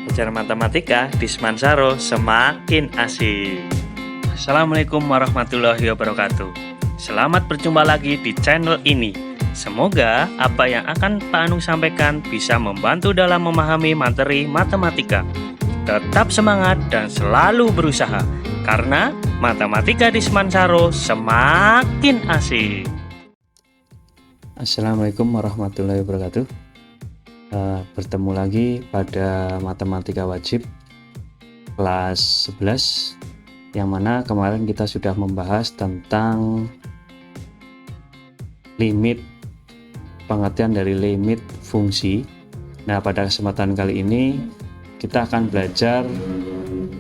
Belajar matematika di Semansaro semakin asik. Assalamualaikum warahmatullahi wabarakatuh. Selamat berjumpa lagi di channel ini. Semoga apa yang akan Pak Anung sampaikan bisa membantu dalam memahami materi matematika. Tetap semangat dan selalu berusaha, karena matematika di Semansaro semakin asik. Assalamualaikum warahmatullahi wabarakatuh. Bertemu lagi pada matematika wajib kelas 11, yang mana kemarin kita sudah membahas tentang limit, pengertian dari limit fungsi. Nah, pada kesempatan kali ini kita akan belajar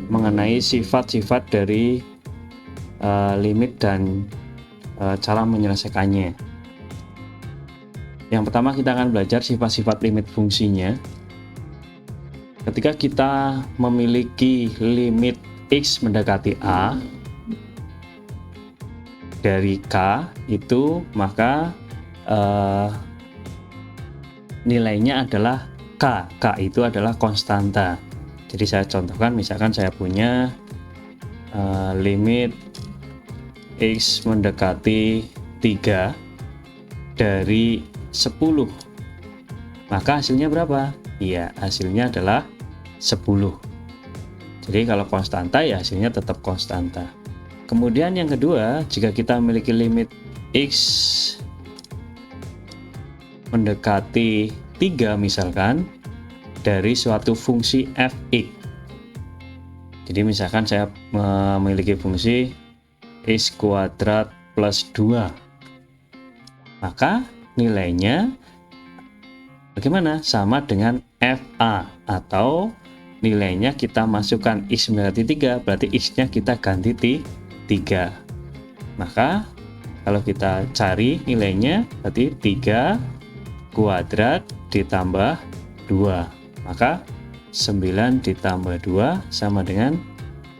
mengenai sifat-sifat dari limit dan cara menyelesaikannya. Yang pertama, kita akan belajar sifat-sifat limit fungsinya. Ketika kita memiliki limit X mendekati A dari K itu, maka nilainya adalah K. K itu adalah konstanta. Jadi saya contohkan, misalkan saya punya limit X mendekati 3 dari 10, maka hasilnya berapa? Iya, hasilnya adalah 10. Jadi kalau konstanta ya hasilnya tetap konstanta. Kemudian yang kedua, jika kita memiliki limit X mendekati 3 misalkan dari suatu fungsi fx. Jadi misalkan saya memiliki fungsi x kuadrat plus 2, maka nilainya bagaimana? Sama dengan FA, atau nilainya kita masukkan X mendekati 3, berarti X-nya kita ganti 3. Maka kalau kita cari nilainya, berarti 3 kuadrat ditambah 2, maka 9 ditambah 2 sama dengan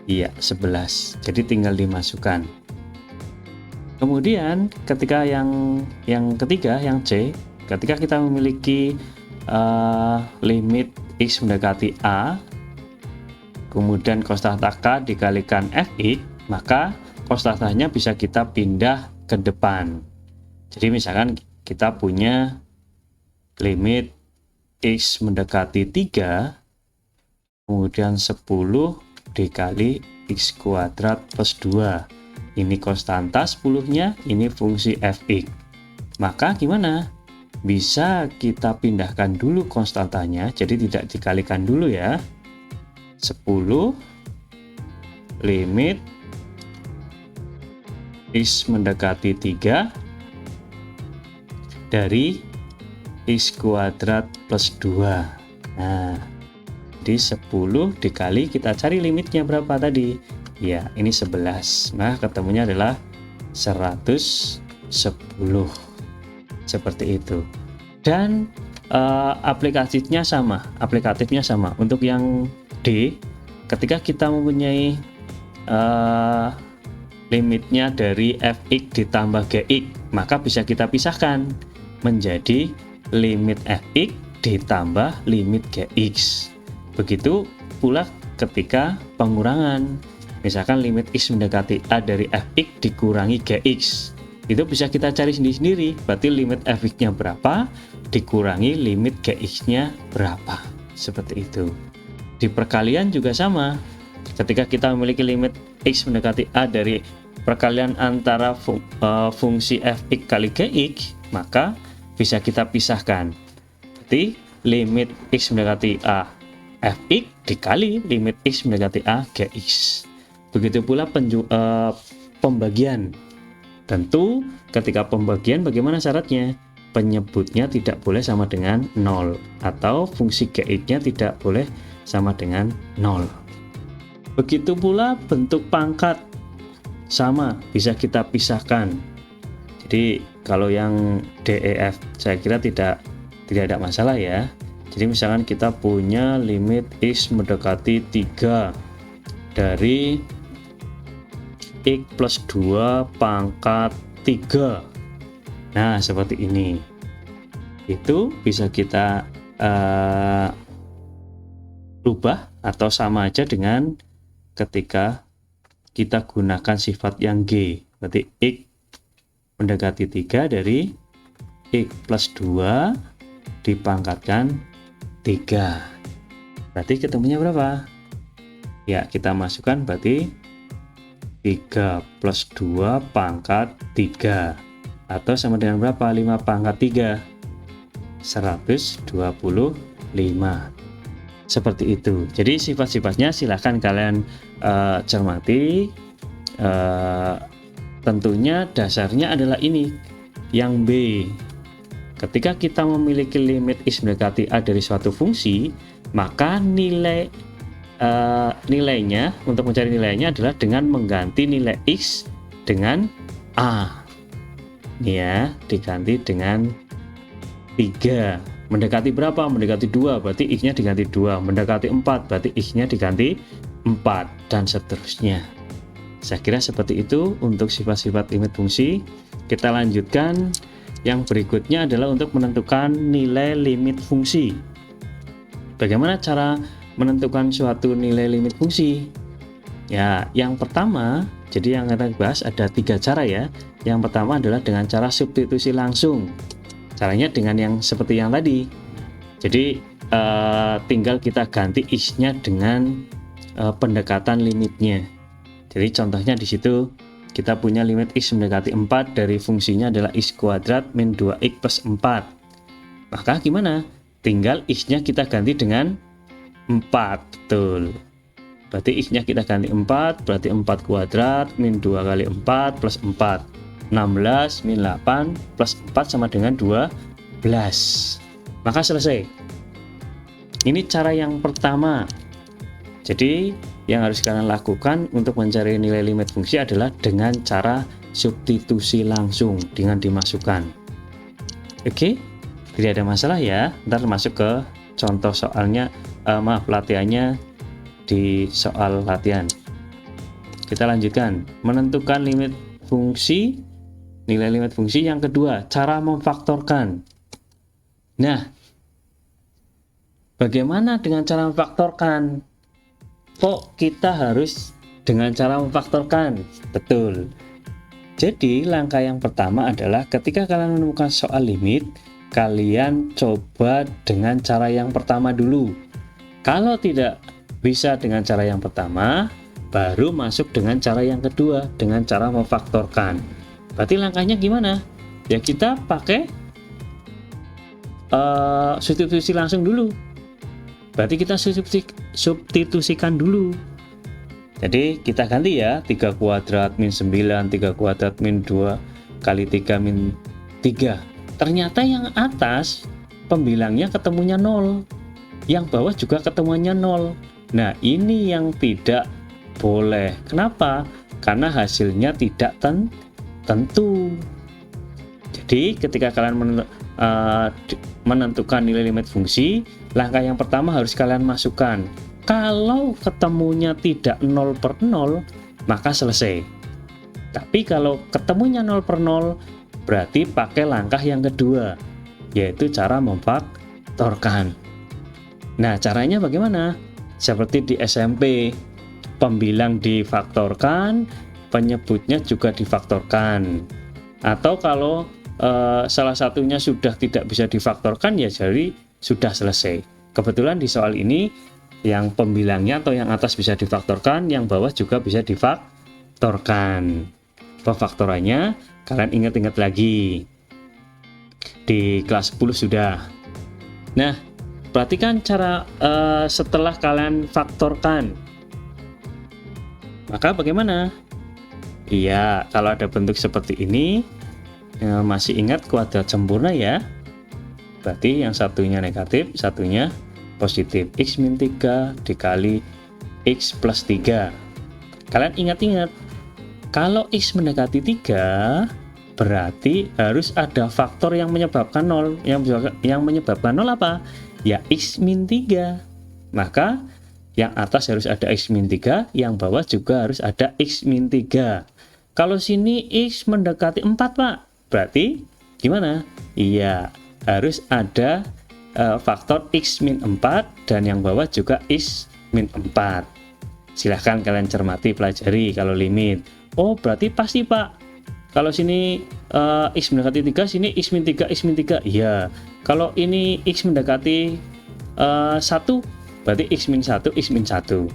11. Jadi tinggal dimasukkan. Kemudian ketika yang ketiga, yang C, ketika kita memiliki limit X mendekati A, kemudian konstanta K dikalikan Fx, maka konstantanya bisa kita pindah ke depan. Jadi misalkan kita punya limit X mendekati 3, kemudian 10 dikali X kuadrat plus 2. Ini konstanta 10-nya, ini fungsi fx. Maka gimana? Bisa kita pindahkan dulu konstantanya, jadi tidak dikalikan dulu ya. 10 limit X mendekati 3 dari X kuadrat plus 2. Nah, di 10 dikali, kita cari limitnya berapa tadi? Ya, ini 11. Nah, ketemunya adalah 110. Seperti itu. Dan aplikatifnya sama. Untuk yang D, ketika kita mempunyai limitnya dari fx ditambah gx, maka bisa kita pisahkan menjadi limit fx ditambah limit gx. Begitu pula ketika pengurangan. Misalkan limit X mendekati A dari fx dikurangi gx, itu bisa kita cari sendiri-sendiri. Berarti limit fx-nya berapa dikurangi limit gx-nya berapa. Seperti itu. Di perkalian juga sama. Ketika kita memiliki limit X mendekati A dari perkalian antara fungsi fx kali gx, maka bisa kita pisahkan. Berarti limit X mendekati A fx dikali limit X mendekati A gx. Begitu pula pembagian. Tentu ketika pembagian bagaimana syaratnya? Penyebutnya tidak boleh sama dengan 0, atau fungsi gx-nya tidak boleh sama dengan 0. Begitu pula bentuk pangkat, sama, bisa kita pisahkan. Jadi kalau yang DEF saya kira tidak ada masalah ya. Jadi misalkan kita punya limit X mendekati 3 dari X plus 2 pangkat 3. Nah, seperti ini. Itu bisa kita rubah atau sama aja dengan ketika kita gunakan sifat yang G. Berarti X mendekati 3 dari X plus 2 dipangkatkan 3. Berarti ketemunya berapa? Ya, kita masukkan berarti 3 plus 2 pangkat 3. Atau sama dengan berapa? 5 pangkat 3. 125. Seperti itu. Jadi sifat-sifatnya silahkan kalian cermati. Tentunya dasarnya adalah ini, yang B. Ketika kita memiliki limit X mendekati A dari suatu fungsi, maka nilainya, untuk mencari nilainya adalah dengan mengganti nilai X dengan A. Ini ya, diganti dengan 3. Mendekati berapa? Mendekati 2, berarti X-nya diganti 2. Mendekati 4, berarti X-nya diganti 4, dan seterusnya. Saya kira seperti itu untuk sifat-sifat limit fungsi. Kita lanjutkan. Yang berikutnya adalah untuk menentukan nilai limit fungsi. Bagaimana cara menentukan suatu nilai limit fungsi? Ya, yang pertama, jadi yang kita bahas ada 3 cara ya. Yang pertama adalah dengan cara substitusi langsung. Caranya dengan yang seperti yang tadi. Jadi tinggal kita ganti X-nya dengan pendekatan limitnya. Jadi contohnya di situ kita punya limit X mendekati 4 dari fungsinya adalah X kuadrat min 2X plus 4. Maka gimana? Tinggal X-nya kita ganti dengan 4. Betul. Berarti X-nya kita ganti 4, berarti 4 kuadrat min 2 kali 4 plus 4. 16 min 8 plus 4 sama dengan 12. Maka selesai. Ini cara yang pertama. Jadi yang harus kalian lakukan untuk mencari nilai limit fungsi adalah dengan cara substitusi langsung dengan dimasukkan. Oke, tidak ada masalah ya. Ntar masuk ke contoh soalnya, latihannya di soal latihan. Kita lanjutkan. Menentukan limit fungsi, nilai limit fungsi yang kedua, cara memfaktorkan. Nah, bagaimana dengan cara memfaktorkan? Kok kita harus dengan cara memfaktorkan? Betul. Jadi langkah yang pertama adalah ketika kalian menemukan soal limit, kalian coba dengan cara yang pertama dulu. Kalau tidak bisa dengan cara yang pertama, baru masuk dengan cara yang kedua, dengan cara memfaktorkan. Berarti langkahnya gimana? Ya kita pakai substitusi langsung dulu. Berarti kita substitusikan dulu. Jadi kita ganti ya, 3 kuadrat min 9, 3 kuadrat min 2 kali 3 min 3. Ternyata yang atas pembilangnya ketemunya 0, yang bawah juga ketemunya 0. Nah ini yang tidak boleh. Kenapa? Karena hasilnya tidak tentu. Jadi ketika kalian menentukan nilai limit fungsi, langkah yang pertama harus kalian masukkan. Kalau ketemunya tidak 0 per 0, maka selesai. Tapi kalau ketemunya 0 per 0, berarti pakai langkah yang kedua, yaitu cara memfaktorkan. Nah, caranya bagaimana? Seperti di SMP, pembilang difaktorkan, penyebutnya juga difaktorkan. Atau kalau salah satunya sudah tidak bisa difaktorkan, ya jadi sudah selesai. Kebetulan di soal ini yang pembilangnya atau yang atas bisa difaktorkan, yang bawah juga bisa difaktorkan. Pemfaktorannya kalian ingat-ingat lagi di kelas 10 sudah. Nah, perhatikan cara setelah kalian faktorkan. Maka bagaimana? Iya, kalau ada bentuk seperti ini, masih ingat kuadrat sempurna ya. Berarti yang satunya negatif, satunya positif. X min 3 dikali X plus 3. Kalian ingat-ingat, kalau X mendekati 3, berarti harus ada faktor yang menyebabkan 0. Yang menyebabkan 0 apa? Ya X min 3. Maka yang atas harus ada X min 3, yang bawah juga harus ada X min 3. Kalau sini X mendekati 4 Pak, berarti gimana? Iya, harus ada faktor x min 4 dan yang bawah juga x min 4. Silahkan kalian cermati, pelajari kalau limit. Oh, berarti pasti Pak. Kalau sini x mendekati 3, sini x min 3, x min 3. Iya. Kalau ini x mendekati 1, berarti x min 1, x min 1.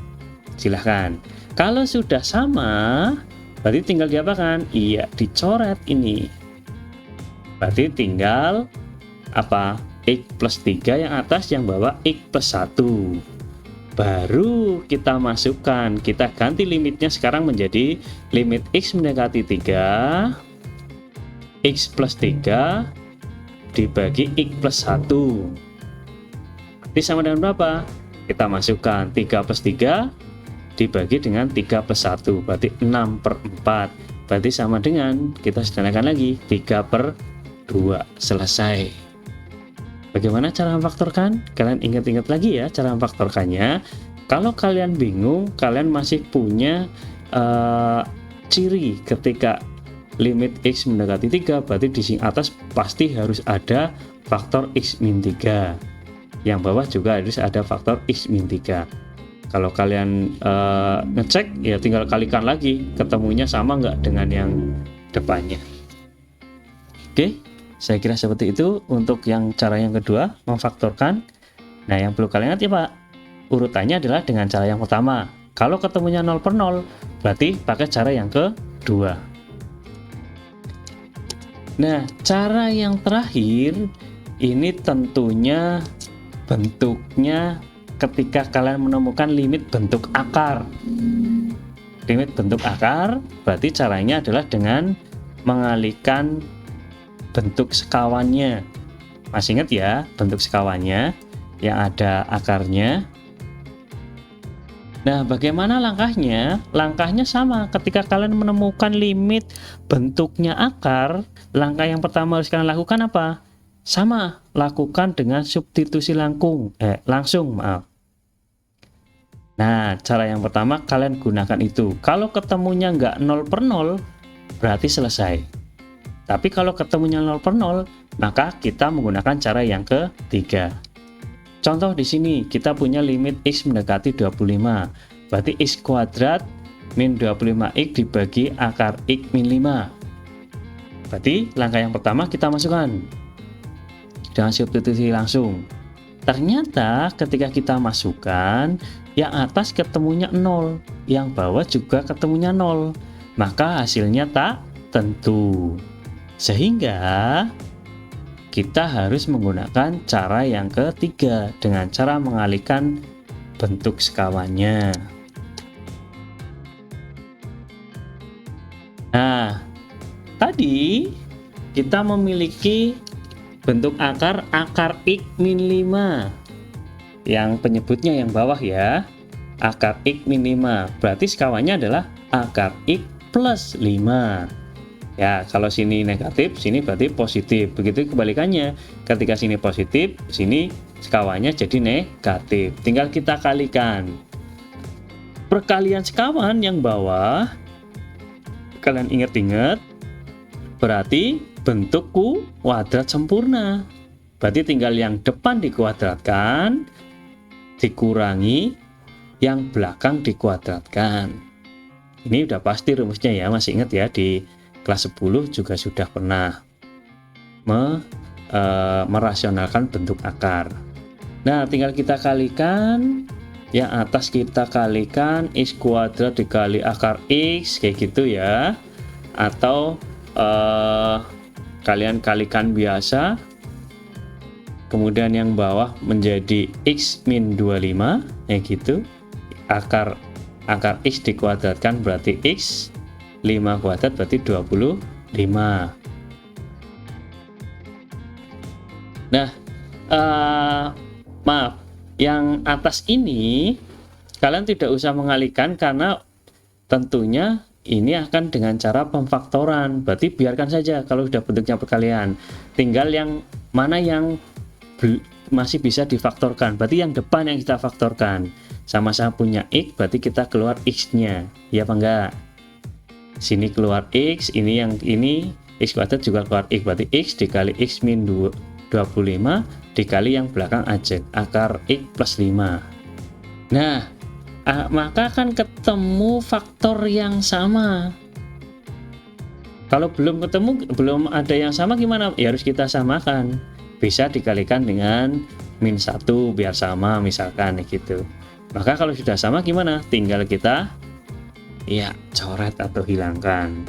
Silahkan. Kalau sudah sama, berarti tinggal diapakan? Iya, dicoret ini. Berarti tinggal apa? X plus 3 yang atas, yang bawah x plus 1. Baru kita masukkan, kita ganti limitnya sekarang menjadi limit x mendekati 3, x plus 3 dibagi x plus 1. Ini sama dengan berapa? Kita masukkan 3 plus 3 dibagi dengan 3 plus 1, berarti 6/4. Berarti sama dengan, kita sederhanakan lagi, 3/2. Selesai. Bagaimana cara memfaktorkan? Kalian ingat-ingat lagi ya cara memfaktorkannya. Kalau kalian bingung, kalian masih punya ciri ketika limit x mendekati 3, berarti di sini atas pasti harus ada faktor x min 3. Yang bawah juga harus ada faktor x min 3. Kalau kalian ngecek, ya tinggal kalikan lagi, ketemunya sama nggak dengan yang depannya. Oke. Saya kira seperti itu untuk yang cara yang kedua, memfaktorkan. Nah, yang perlu kalian ingat ya Pak, urutannya adalah dengan cara yang pertama. Kalau ketemunya 0/0, berarti pakai cara yang kedua. Nah, cara yang terakhir, ini tentunya bentuknya ketika kalian menemukan limit bentuk akar. Limit bentuk akar, berarti caranya adalah dengan mengalihkan bentuk sekawannya. Masih ingat ya bentuk sekawannya yang ada akarnya. Nah, bagaimana langkahnya? Langkahnya sama. Ketika kalian menemukan limit bentuknya akar, langkah yang pertama harus kalian lakukan apa? Sama, lakukan dengan substitusi langsung. Nah, cara yang pertama kalian gunakan itu. Kalau ketemunya nggak 0/0, berarti selesai. Tapi kalau ketemunya 0/0, maka kita menggunakan cara yang ketiga. Contoh di sini, kita punya limit x mendekati 25. Berarti x kuadrat min 25x dibagi akar x min 5. Berarti langkah yang pertama kita masukkan dengan substitusi langsung. Ternyata ketika kita masukkan, yang atas ketemunya 0, yang bawah juga ketemunya 0. Maka hasilnya tak tentu. Sehingga kita harus menggunakan cara yang ketiga dengan cara mengalihkan bentuk sekawannya. Nah, tadi kita memiliki bentuk akar x min 5 yang penyebutnya yang bawah ya, akar x min 5. Berarti sekawannya adalah akar x plus 5. Ya, kalau sini negatif, sini berarti positif. Begitu kebalikannya. Ketika sini positif, sini sekawannya jadi negatif. Tinggal kita kalikan. Perkalian sekawan yang bawah, kalian ingat-ingat, berarti bentuk kuadrat sempurna. Berarti tinggal yang depan dikuadratkan, dikurangi, yang belakang dikuadratkan. Ini udah pasti rumusnya ya, masih ingat ya, di kelas 10 juga sudah pernah merasionalkan bentuk akar. Nah, tinggal kita kalikan, yang atas kita kalikan x kuadrat dikali akar x, kayak gitu ya. Atau kalian kalikan biasa, kemudian yang bawah menjadi x min 25, kayak gitu. Akar x dikuadratkan berarti x, 5 kuadrat berarti 25. Nah, maaf, yang atas ini kalian tidak usah mengalihkan karena tentunya ini akan dengan cara pemfaktoran. Berarti biarkan saja kalau sudah bentuknya perkalian. Tinggal yang mana yang masih bisa difaktorkan. Berarti yang depan yang kita faktorkan. Sama-sama punya x, berarti kita keluar x-nya. Ya apa enggak? Sini keluar x, ini yang ini x kuadrat juga keluar x, berarti x dikali x min 2 25 dikali yang belakang aja, akar X plus 5. Nah, maka akan ketemu faktor yang sama. Kalau belum ketemu, belum ada yang sama gimana? Ya harus kita samakan. Bisa dikalikan dengan min 1 biar sama misalkan gitu. Maka kalau sudah sama gimana? Tinggal kita ya coret atau hilangkan.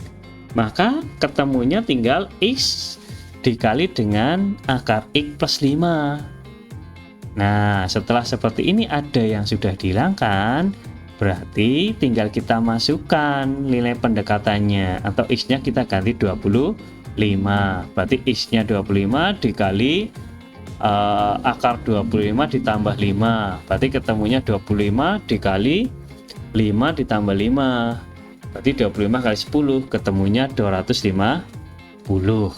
Maka ketemunya tinggal X dikali dengan akar X plus 5. Nah, setelah seperti ini ada yang sudah dihilangkan, berarti tinggal kita masukkan nilai pendekatannya, atau X-nya kita ganti 25. Berarti X-nya 25 dikali akar 25 ditambah 5. Berarti ketemunya 25 dikali 5 ditambah 5. Berarti 25 kali 10 ketemunya 250.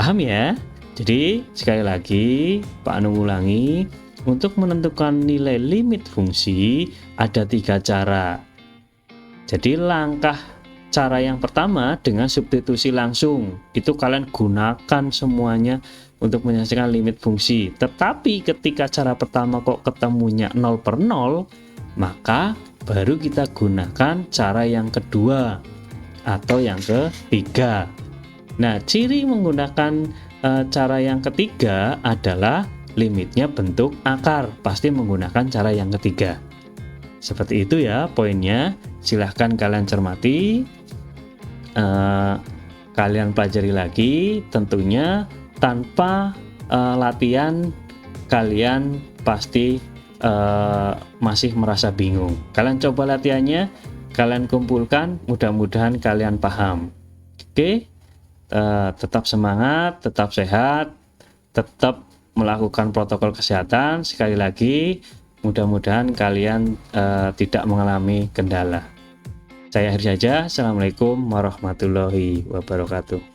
Paham ya? Jadi sekali lagi Pak Anu ulangi, untuk menentukan nilai limit fungsi ada 3 cara. Jadi cara yang pertama dengan substitusi langsung, itu kalian gunakan semuanya untuk menyelesaikan limit fungsi. Tetapi ketika cara pertama kok ketemunya 0/0, maka baru kita gunakan cara yang kedua atau yang ketiga. Nah, ciri menggunakan cara yang ketiga adalah limitnya bentuk akar, pasti menggunakan cara yang ketiga. Seperti itu ya poinnya. Silahkan kalian cermati, kalian pelajari lagi. Tentunya tanpa latihan kalian pasti masih merasa bingung. Kalian coba latihannya, kalian kumpulkan, mudah-mudahan kalian paham. Oke, tetap semangat, tetap sehat, tetap melakukan protokol kesehatan. Sekali lagi, mudah-mudahan kalian tidak mengalami kendala. Saya akhiri saja. Assalamualaikum warahmatullahi wabarakatuh.